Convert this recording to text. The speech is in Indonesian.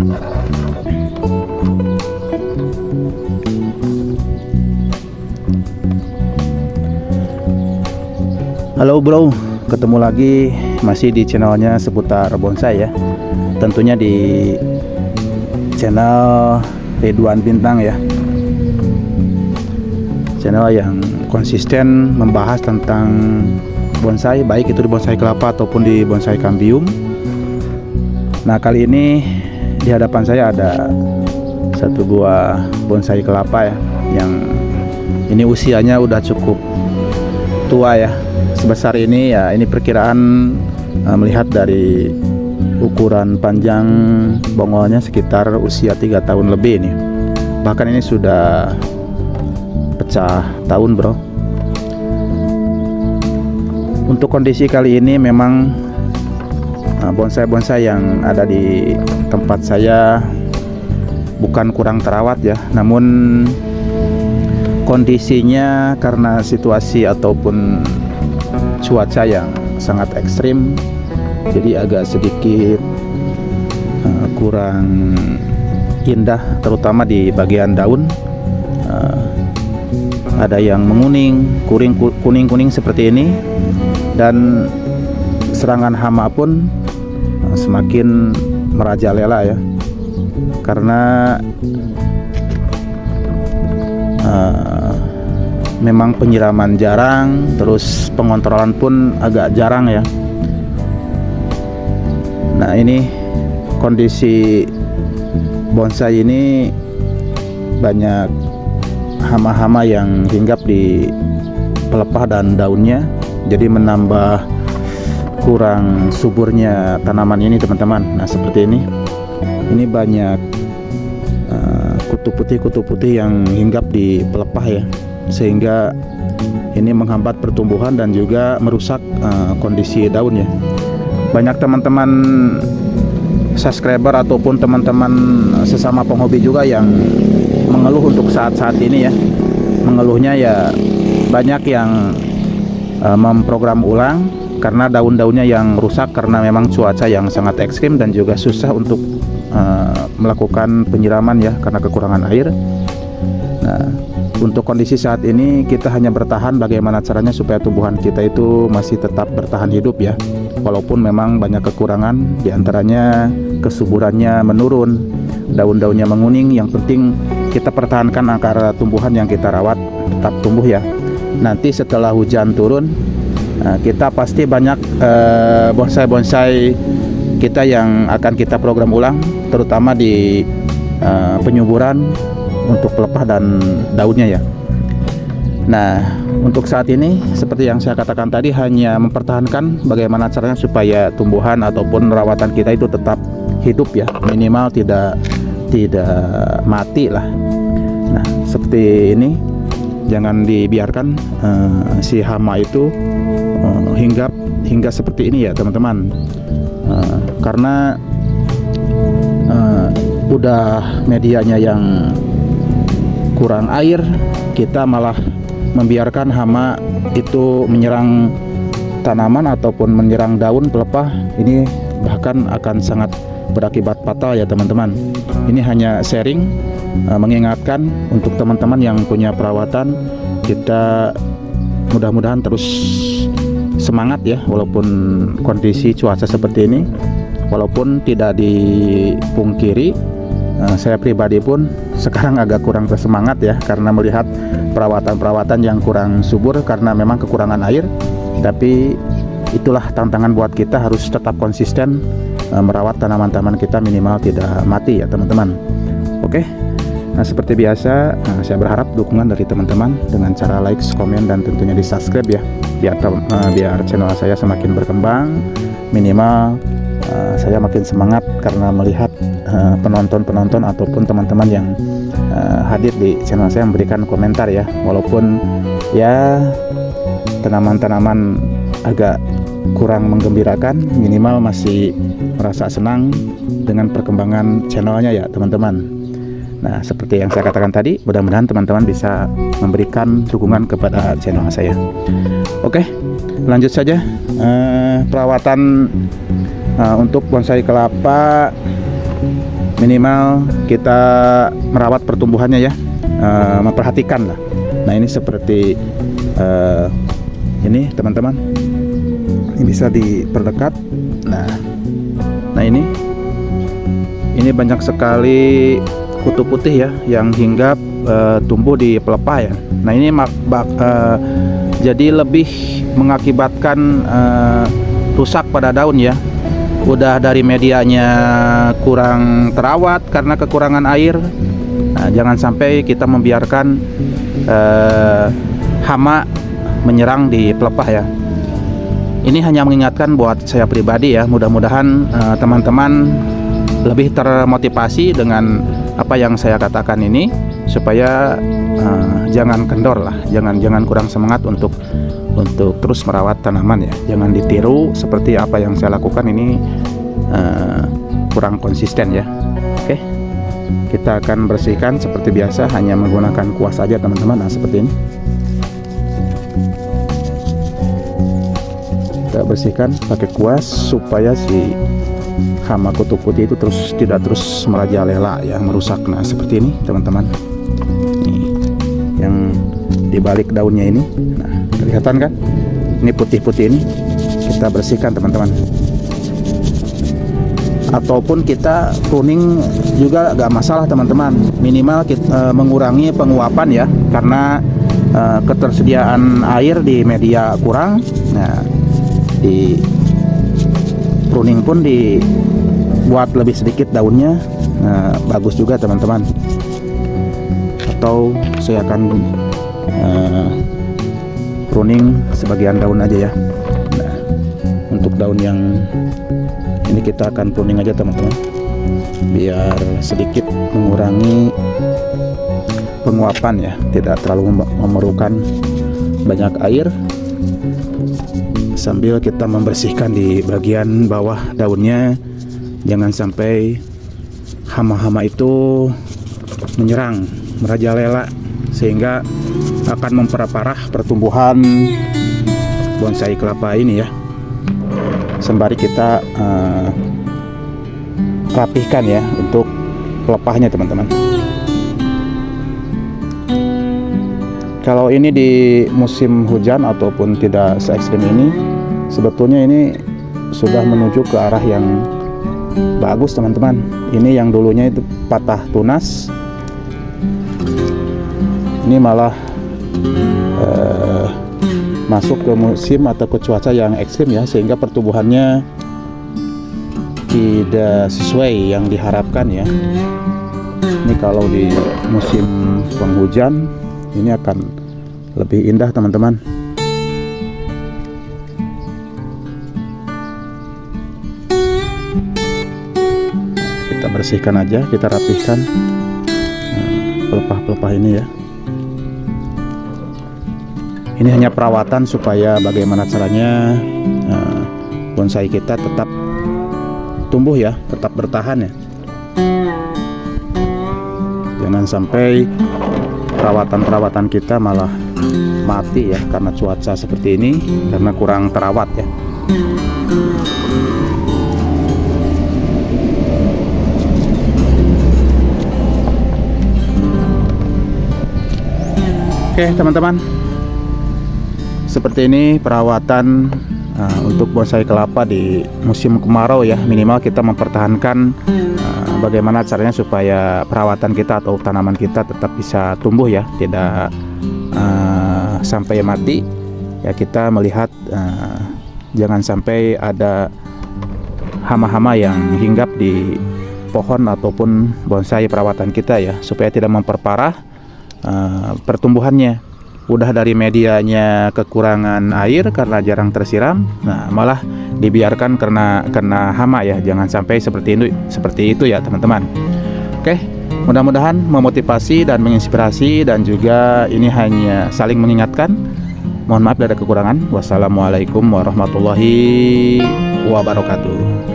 Halo bro, ketemu lagi masih di channelnya seputar bonsai ya. Tentunya di channel Ridwan Bintang ya. Channel yang konsisten membahas tentang bonsai, baik itu di bonsai kelapa ataupun di bonsai kambium. Nah, kali ini di hadapan saya ada satu buah bonsai kelapa ya, yang ini usianya udah cukup tua ya. Sebesar ini ya, ini perkiraan melihat dari ukuran panjang bongolnya sekitar usia 3 tahun lebih ini. Bahkan ini sudah pecah tahun bro. Untuk kondisi kali ini memang bonsai-bonsai yang ada di tempat saya bukan kurang terawat ya, namun kondisinya karena situasi ataupun cuaca yang sangat ekstrim, jadi agak sedikit kurang indah, terutama di bagian daun. Ada yang menguning, kuning-kuning seperti ini, dan serangan hama pun semakin merajalela ya, karena memang penyiraman jarang, terus pengontrolan pun agak jarang ya. Nah, ini kondisi bonsai ini banyak hama-hama yang hinggap di pelepah dan daunnya, jadi menambah kurang suburnya tanaman ini teman-teman. Nah, seperti ini banyak kutu putih yang hinggap di pelepah ya, sehingga ini menghambat pertumbuhan dan juga merusak kondisi daunnya. Banyak teman-teman subscriber ataupun teman-teman sesama penghobi juga yang mengeluh untuk saat-saat ini ya. Mengeluhnya ya, banyak yang memprogram ulang karena daun-daunnya yang rusak karena memang cuaca yang sangat ekstrim dan juga susah untuk melakukan penyiraman ya, karena kekurangan air. Nah, untuk kondisi saat ini kita hanya bertahan bagaimana caranya supaya tumbuhan kita itu masih tetap bertahan hidup ya, walaupun memang banyak kekurangan, diantaranya kesuburannya menurun, daun-daunnya menguning. Yang penting kita pertahankan akar tumbuhan yang kita rawat tetap tumbuh ya. Nanti setelah hujan turun, kita pasti banyak bonsai-bonsai kita yang akan kita program ulang, terutama di penyuburan untuk pelepah dan daunnya ya. Nah, untuk saat ini seperti yang saya katakan tadi, hanya mempertahankan bagaimana caranya supaya tumbuhan ataupun rawatan kita itu tetap hidup ya, minimal tidak mati lah. Nah, seperti ini, jangan dibiarkan si hama itu hingga seperti ini ya teman-teman, karena udah medianya yang kurang air, kita malah membiarkan hama itu menyerang tanaman ataupun menyerang daun pelepah. Ini bahkan akan sangat berakibat fatal ya teman-teman. Ini hanya sharing, mengingatkan untuk teman-teman yang punya perawatan. Kita mudah-mudahan terus semangat ya, walaupun kondisi cuaca seperti ini. Walaupun tidak dipungkiri, saya pribadi pun sekarang agak kurang bersemangat ya, karena melihat perawatan-perawatan yang kurang subur karena memang kekurangan air. Tapi itulah tantangan buat kita, harus tetap konsisten merawat tanaman-tanaman kita minimal tidak mati ya teman-teman. Oke, nah seperti biasa, saya berharap dukungan dari teman-teman dengan cara like, komen, dan tentunya di subscribe ya, biar channel saya semakin berkembang. Minimal saya makin semangat karena melihat penonton-penonton ataupun teman-teman yang hadir di channel saya memberikan komentar ya, walaupun ya tanaman-tanaman agak kurang menggembirakan, minimal masih merasa senang dengan perkembangan channelnya ya teman-teman. Nah, seperti yang saya katakan tadi, mudah-mudahan teman-teman bisa memberikan dukungan kepada channel saya. Oke, lanjut saja perawatan untuk bonsai kelapa minimal kita merawat pertumbuhannya ya, memperhatikan lah. Nah ini seperti ini teman-teman, ini bisa diperdekat. Nah ini banyak sekali kutu putih ya yang hinggap tumbuh di pelepah ya. Nah ini jadi lebih mengakibatkan rusak pada daun ya. Udah dari medianya kurang terawat karena kekurangan air. Nah, jangan sampai kita membiarkan hama menyerang di pelepah ya. Ini hanya mengingatkan buat saya pribadi ya. Mudah-mudahan teman-teman lebih termotivasi dengan apa yang saya katakan ini, supaya jangan kendor lah, jangan kurang semangat untuk terus merawat tanaman ya. Jangan ditiru seperti apa yang saya lakukan ini, kurang konsisten ya. Oke, kita akan bersihkan seperti biasa, hanya menggunakan kuas saja teman-teman. Nah seperti ini kita bersihkan pakai kuas supaya si hama kutu putih itu tidak terus merajalela ya, merusak. Nah seperti ini teman-teman, nih yang di balik daunnya ini, nah kelihatan kan, ini putih-putih ini kita bersihkan teman-teman. Ataupun kita pruning juga gak masalah teman-teman, minimal kita mengurangi penguapan ya, karena ketersediaan air di media kurang. Nah di pruning pun dibuat lebih sedikit daunnya. Nah, bagus juga teman-teman. Atau saya akan pruning sebagian daun aja ya. Nah, untuk daun yang ini kita akan pruning aja teman-teman, biar sedikit mengurangi penguapan ya, tidak terlalu memerlukan banyak air, sambil kita membersihkan di bagian bawah daunnya. Jangan sampai hama-hama itu menyerang, merajalela, sehingga akan memperparah pertumbuhan bonsai kelapa ini ya. Sembari kita rapihkan ya untuk pelepahnya teman-teman. Kalau ini di musim hujan ataupun tidak se-ekstrim ini, sebetulnya ini sudah menuju ke arah yang bagus teman-teman. Ini yang dulunya itu patah tunas, ini malah masuk ke musim atau ke cuaca yang ekstrim ya, sehingga pertumbuhannya tidak sesuai yang diharapkan ya. Ini kalau di musim penghujan ini akan lebih indah teman-teman. Kita bersihkan aja, kita rapihkan pelepah-pelepah ini ya. Ini hanya perawatan supaya bagaimana caranya bonsai kita tetap tumbuh ya, tetap bertahan ya. Jangan sampai perawatan kita malah mati ya karena cuaca seperti ini, karena kurang terawat ya. Oke teman-teman, seperti ini perawatan untuk bonsai kelapa di musim kemarau ya. Minimal kita mempertahankan bagaimana caranya supaya perawatan kita atau tanaman kita tetap bisa tumbuh ya, tidak sampai mati ya. Kita melihat jangan sampai ada hama-hama yang hinggap di pohon ataupun bonsai perawatan kita ya, supaya tidak memperparah pertumbuhannya. Udah dari medianya kekurangan air karena jarang tersiram, nah malah dibiarkan karena hama ya. Jangan sampai seperti itu ya teman-teman. Oke, mudah-mudahan memotivasi dan menginspirasi, dan juga ini hanya saling mengingatkan. Mohon maaf bila ada kekurangan. Wassalamualaikum warahmatullahi wabarakatuh.